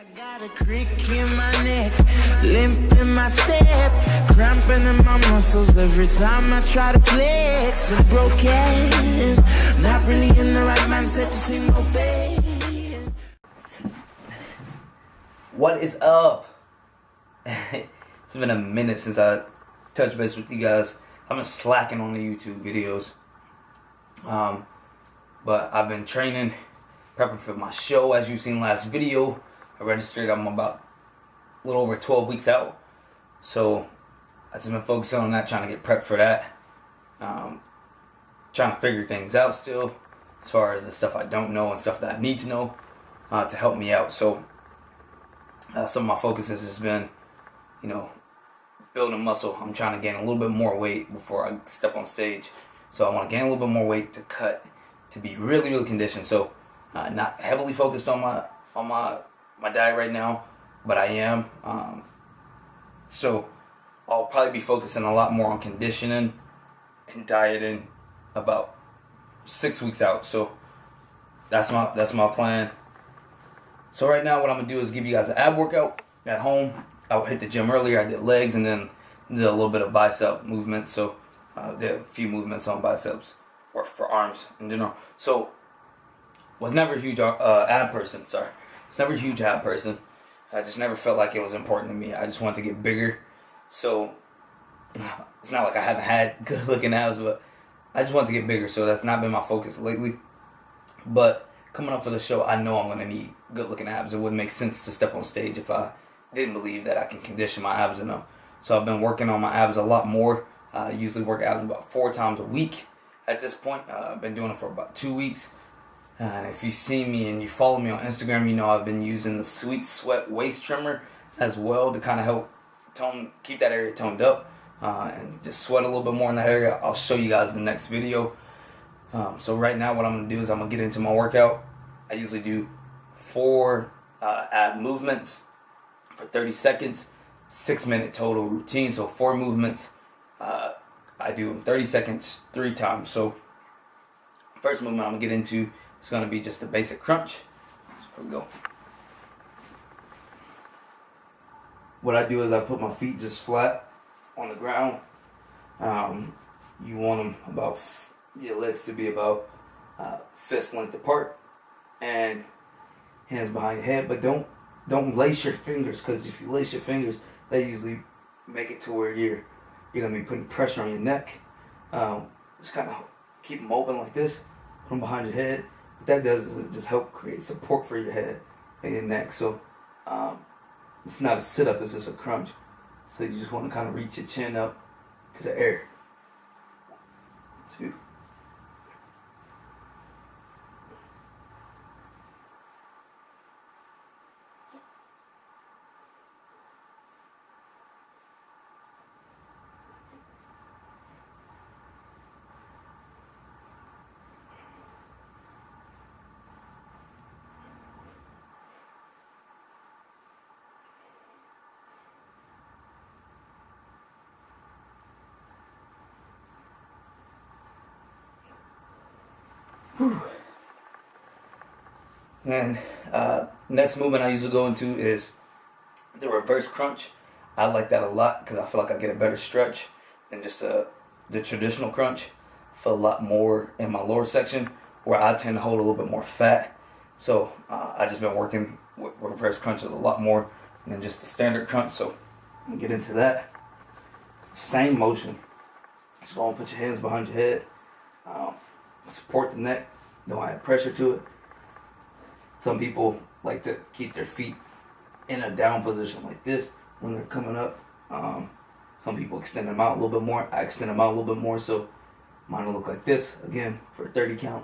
I got a crick in my neck, limp in my step, cramping in my muscles every time I try to flex. Been broken, not really in the right mindset to see no pain. What is up? It's been a minute since I touched base with you guys. I've been slacking on the YouTube videos. But I've been training, prepping for my show. As you've seen last video, I registered. I'm about a little over 12 weeks out. So I've just been focusing on that, trying to get prepped for that. Trying to figure things out still, as far as the stuff I don't know and stuff that I need to know to help me out. So some of my focuses has been, building muscle. I'm trying to gain a little bit more weight before I step on stage. So I want to gain a little bit more weight to cut, to be really, really conditioned. So not heavily focused on my diet right now, but I am. So I'll probably be focusing a lot more on conditioning and dieting about 6 weeks out. So that's my plan. So right now what I'm gonna do is give you guys an ab workout at home. I hit the gym earlier. I did legs and then did a little bit of bicep movement. So did a few movements on biceps or for arms in general. So was never a huge ab person. Sorry, was never a huge ab person. I just never felt like it was important to me. I just wanted to get bigger. So it's not like I haven't had good looking abs, but I just want to get bigger. So that's not been my focus lately. But coming up for the show, I know I'm going to need good looking abs. It wouldn't make sense to step on stage if I didn't believe that I can condition my abs enough. So I've been working on my abs a lot more. I usually work abs about 4 times a week at this point. I've been doing it for about 2 weeks. And if you see me and you follow me on Instagram, you know I've been using the Sweet Sweat waist trimmer as well to kind of help keep that area toned up and just sweat a little bit more in that area. I'll show you guys the next video. So right now what I'm going to do is I'm going to get into my workout. I usually do 4 ab movements for 30 seconds, 6-minute total routine. So 4 movements. I do them 30 seconds 3 times. So first movement I'm going to get into is going to be just a basic crunch. So here we go. What I do is I put my feet just flat on the ground. You want them your legs to be about fist length apart and hands behind your head, but don't lace your fingers, because if you lace your fingers, they usually make it to where you're gonna be putting pressure on your neck. Just kind of keep them open like this, put them behind your head. What that does is it just help create support for your head and your neck. So it's not a sit-up, it's just a crunch. So you just want to kind of reach your chin up to the air. 2. And next movement I usually go into is the reverse crunch. I like that a lot because I feel like I get a better stretch than just the traditional crunch. I feel a lot more in my lower section where I tend to hold a little bit more fat. So I just been working with reverse crunches a lot more than just the standard crunch. So I'm gonna get into that. Same motion. Just go and put your hands behind your head. Support the neck. Don't add pressure to it. Some people like to keep their feet in a down position like this when they're coming up. Some people extend them out a little bit more. I extend them out a little bit more, so mine will look like this, again, for a 30 count.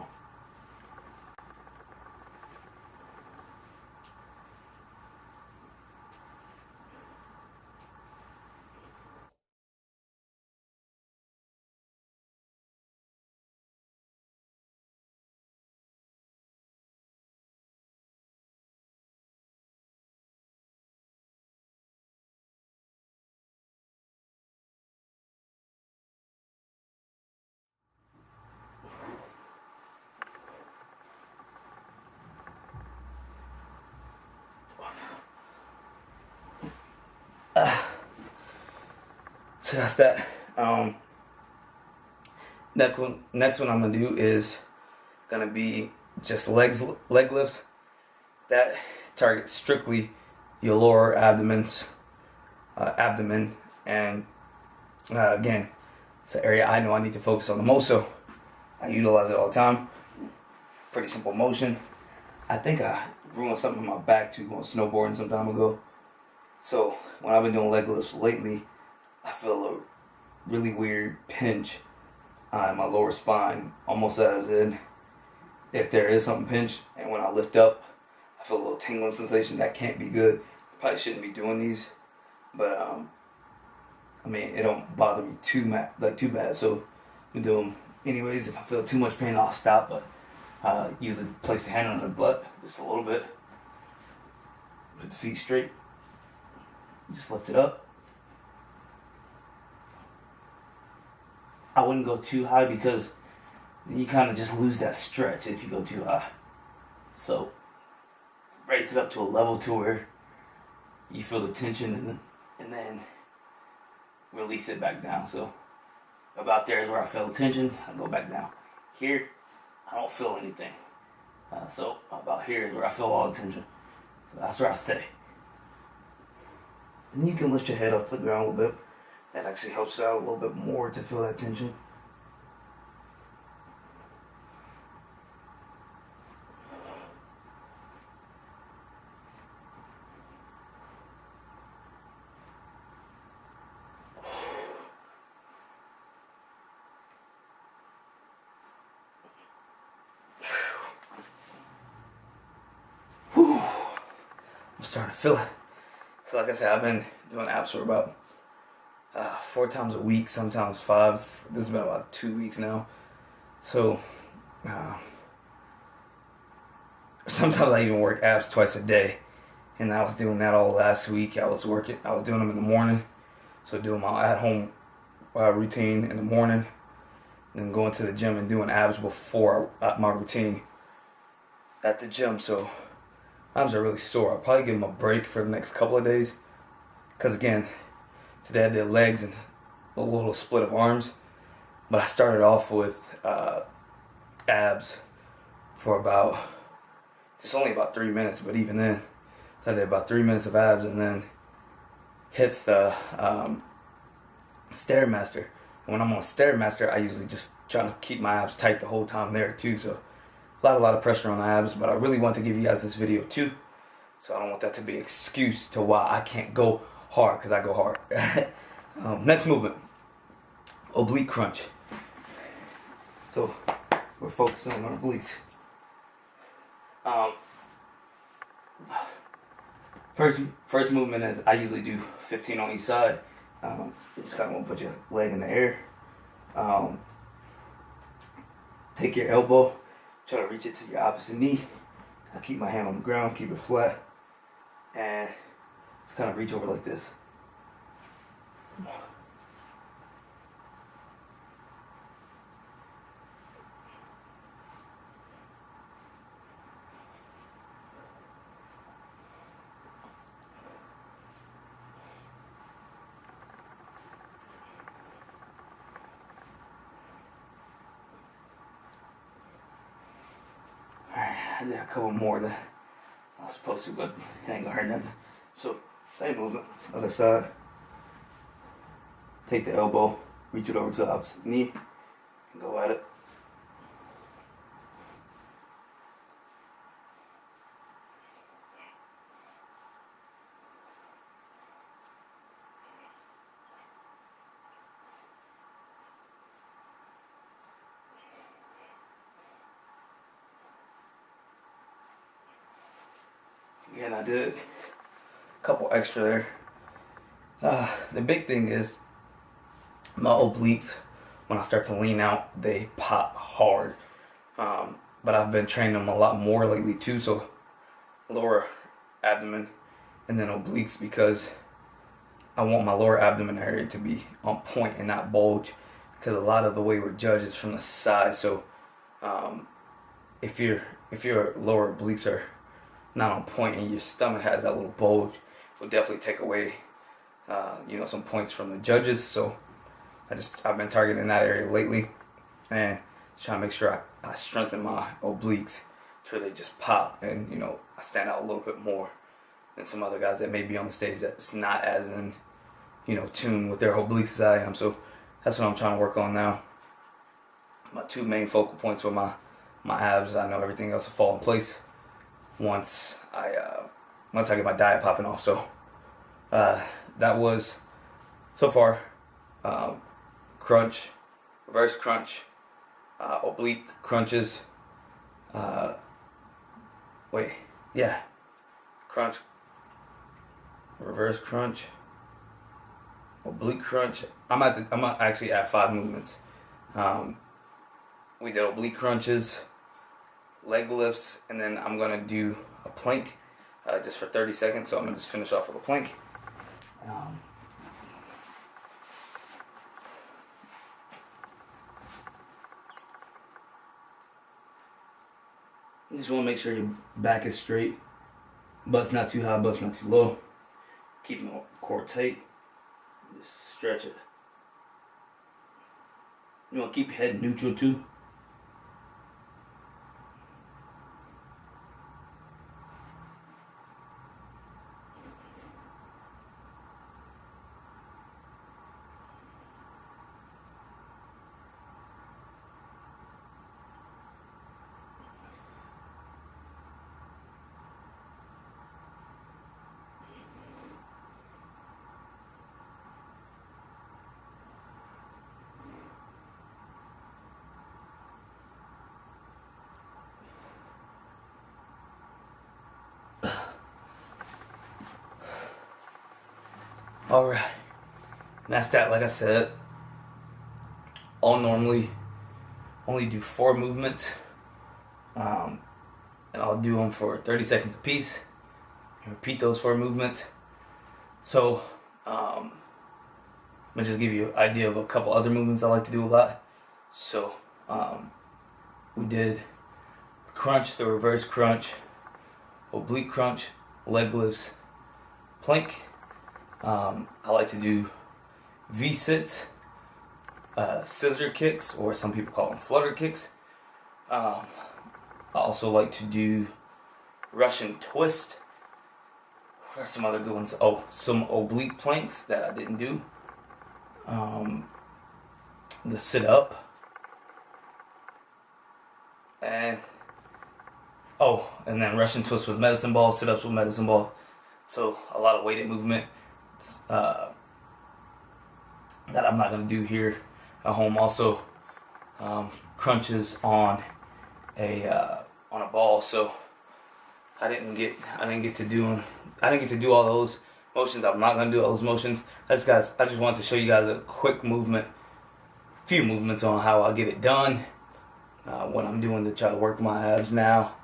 So that's that. Next one I'm gonna do is gonna be just leg lifts that target strictly your lower abdomen, and again, it's an area I know I need to focus on the most, so I utilize it all the time. Pretty simple motion. I think I ruined something in my back too going snowboarding some time ago. So when I've been doing leg lifts lately, I feel a really weird pinch on my lower spine, almost as in if there is something pinched, and when I lift up, I feel a little tingling sensation. That can't be good. Probably shouldn't be doing these, but I mean, it don't bother me too bad. So I'm doing them anyways. If I feel too much pain, I'll stop. But usually place the hand on the butt just a little bit. Put the feet straight. Just lift it up. I wouldn't go too high because you kind of just lose that stretch if you go too high. So raise it up to a level to where you feel the tension and then release it back down. So about there is where I feel the tension. I go back down. Here, I don't feel anything. So about here is where I feel all the tension. So that's where I stay. And you can lift your head off the ground a little bit. That actually helps it out a little bit more to feel that tension. I'm starting to feel it. So like I said, I've been doing abs for about 4 times a week, sometimes 5. This has been about 2 weeks now. So sometimes I even work abs twice a day. And I was doing that all last week. I was doing them in the morning. So doing my at-home routine in the morning. And then going to the gym and doing abs before my routine at the gym. So arms are really sore. I'll probably give them a break for the next couple of days. Because again, today I did legs and a little split of arms. But I started off with abs for only about 3 minutes. But even then, so I did about 3 minutes of abs and then hit the Stairmaster. And when I'm on Stairmaster, I usually just try to keep my abs tight the whole time there too. So a lot of pressure on the abs, but I really want to give you guys this video too. So I don't want that to be an excuse to why I can't go hard, because I go hard. Next movement, oblique crunch. So we're focusing on obliques. First movement is I usually do 15 on each side. You just kind of want to put your leg in the air. Take your elbow. Try to reach it to your opposite knee. I keep my hand on the ground, keep it flat, and just kind of reach over like this. I did a couple more than I was supposed to, but it ain't gonna hurt nothing. So, same movement, other side. Take the elbow, reach it over to the opposite knee, and go at it. Again, I did a couple extra there. The big thing is my obliques, when I start to lean out, they pop hard. But I've been training them a lot more lately too, so lower abdomen and then obliques, because I want my lower abdomen area to be on point and not bulge, because a lot of the way we're judged is from the side. So if your lower obliques are not on point and your stomach has that little bulge, it will definitely take away some points from the judges. So I've been targeting that area lately, and trying to make sure I strengthen my obliques to where they just pop, and I stand out a little bit more than some other guys that may be on the stage that's not as in tune with their obliques as I am. So that's what I'm trying to work on now. My two main focal points are my abs. I know everything else will fall in place once I get my diet popping off. So that was so far crunch, reverse crunch, oblique crunches, crunch, reverse crunch, oblique crunch. I'm actually at 5 movements. We did oblique crunches, leg lifts, and then I'm gonna do a plank just for 30 seconds. So I'm gonna just finish off with a plank. You just want to make sure your back is straight. Butt's not too high, butt's not too low. Keeping the core tight. Just stretch it. You want to keep your head neutral too. Alright, and that's that. Like I said, I'll normally only do 4 movements, and I'll do them for 30 seconds a piece. Repeat those 4 movements. So, I'm going to just give you an idea of a couple other movements I like to do a lot. So, we did crunch, the reverse crunch, oblique crunch, leg lifts, plank. I like to do V-sits, scissor kicks, or some people call them flutter kicks. I also like to do Russian twist. What are some other good ones? Oh, some oblique planks that I didn't do. The sit up. And then Russian twist with medicine balls, sit ups with medicine balls. So a lot of weighted movement that I'm not going to do here at home. Also, crunches on a ball. So I didn't get to do all those motions. I'm not going to do all those motions. I just wanted to show you guys a quick few movements on how I get it done. What I'm doing to try to work my abs now,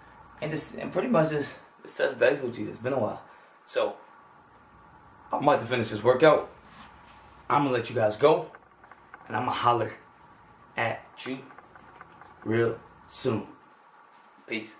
and pretty much just touch base with you. It's been a while, so I'm about to finish this workout. I'm gonna let you guys go, and I'm gonna holler at you real soon. Peace.